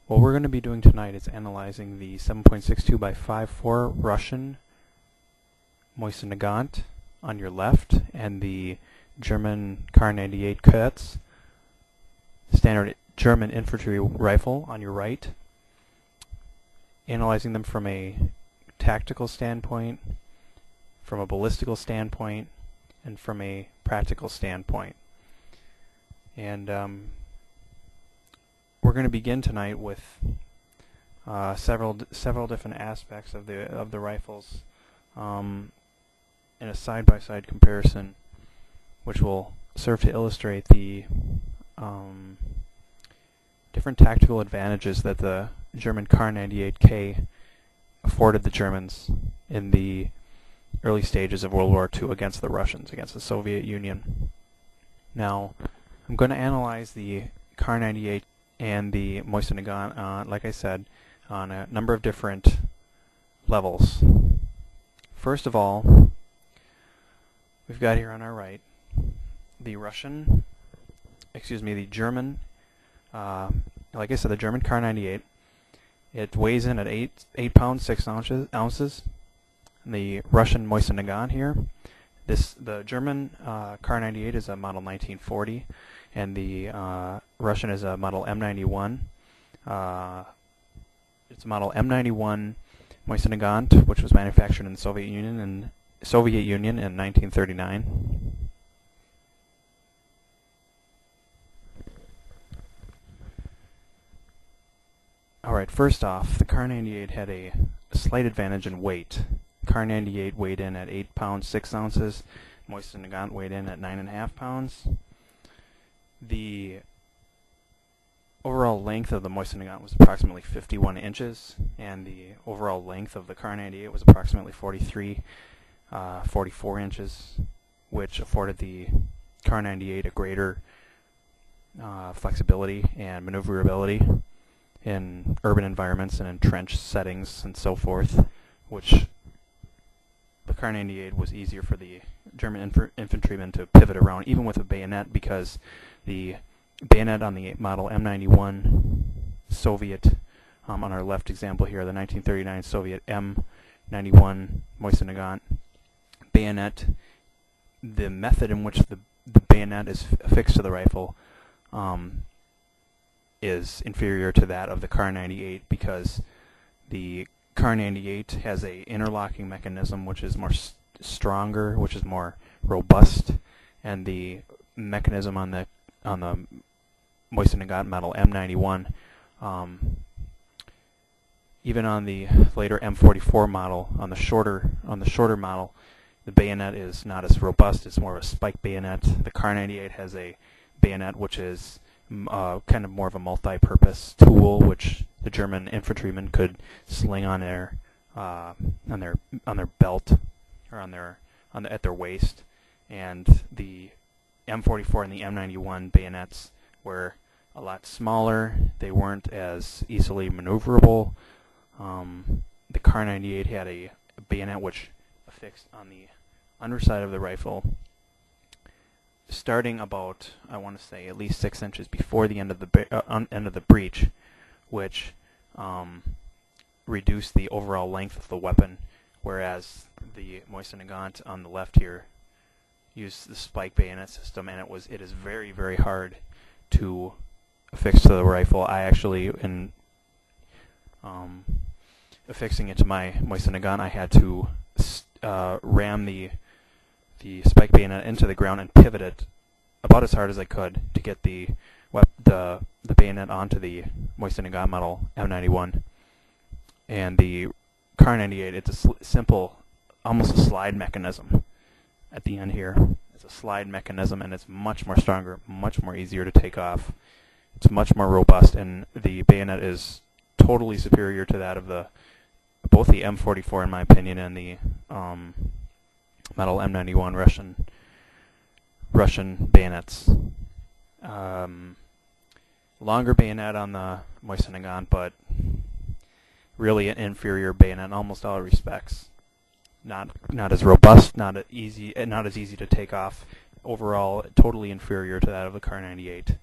What we're going to be doing tonight is analyzing the 7.62 by 5.4 Russian Mosin Nagant on your left and the German Kar 98 Kurz standard German infantry rifle on your right, analyzing them from a tactical standpoint, from a ballistical standpoint, and from a practical standpoint. And we're going to begin tonight with several different aspects of the rifles in a side-by-side comparison, which will serve to illustrate the different tactical advantages that the German Kar 98K afforded the Germans in the early stages of World War II against the Russians, against the Soviet Union. Now, I'm going to analyze the Kar 98 and the Mosin Nagant, like I said, on a number of different levels. First of all, we've got here on our right the German, like I said, the German Kar 98. It weighs in at 8 pounds 6 ounces. And the Russian Mosin Nagant here. The German Kar 98 is a model 1940, and the Russian is a model M91. It's a model M91 Mosin Nagant, which was manufactured in the Soviet Union in 1939. Alright, first off, the Kar 98 had a slight advantage in weight. Kar 98 weighed in at 8 pounds 6 ounces. Mosin Nagant weighed in at 9.5 pounds. The overall length of the Mosin Nagant was approximately 51 inches, and the overall length of the Kar 98 was approximately 44 inches, which afforded the Kar 98 a greater flexibility and maneuverability in urban environments and in trench settings and so forth, which the Kar 98 was easier for the German infantrymen to pivot around, even with a bayonet, because the bayonet on the model M91 Soviet, on our left example here, the 1939 Soviet M91 Mosin Nagant bayonet, the method in which the bayonet is affixed to the rifle is inferior to that of the Kar 98, because the Kar 98 has a interlocking mechanism which is more stronger, which is more robust, and the mechanism on the Mosin Nagant model M91, even on the later M44 model, on the shorter model, the bayonet is not as robust. It's more of a spike bayonet. The Kar 98 has a bayonet which is kind of more of a multi-purpose tool, which the German infantrymen could sling on their belt or at their waist, and the M44 and the M91 bayonets were a lot smaller. They weren't as easily maneuverable. The Kar 98 had a bayonet which affixed on the underside of the rifle, starting about, I want to say, at least 6 inches before the end of the breech, which reduced the overall length of the weapon, whereas the Mosin Nagant on the left here used the spike bayonet system, and it is very, very hard to affix to the rifle. I actually, in affixing it to my Mosin Nagant, I had to ram the spike bayonet into the ground and pivot it about as hard as I could to get the bayonet onto the Mosin Nagant model M91. And the Kar 98, it's a simple, almost a slide mechanism at the end here. It's a slide mechanism, and it's much more stronger, much more easier to take off. It's much more robust, and the bayonet is totally superior to that of both the M44, in my opinion, and the model M91 Russian bayonets. Longer bayonet on the Mosin Nagant, but really an inferior bayonet in almost all respects. Not as robust, not as easy to take off. Overall, totally inferior to that of the Kar 98.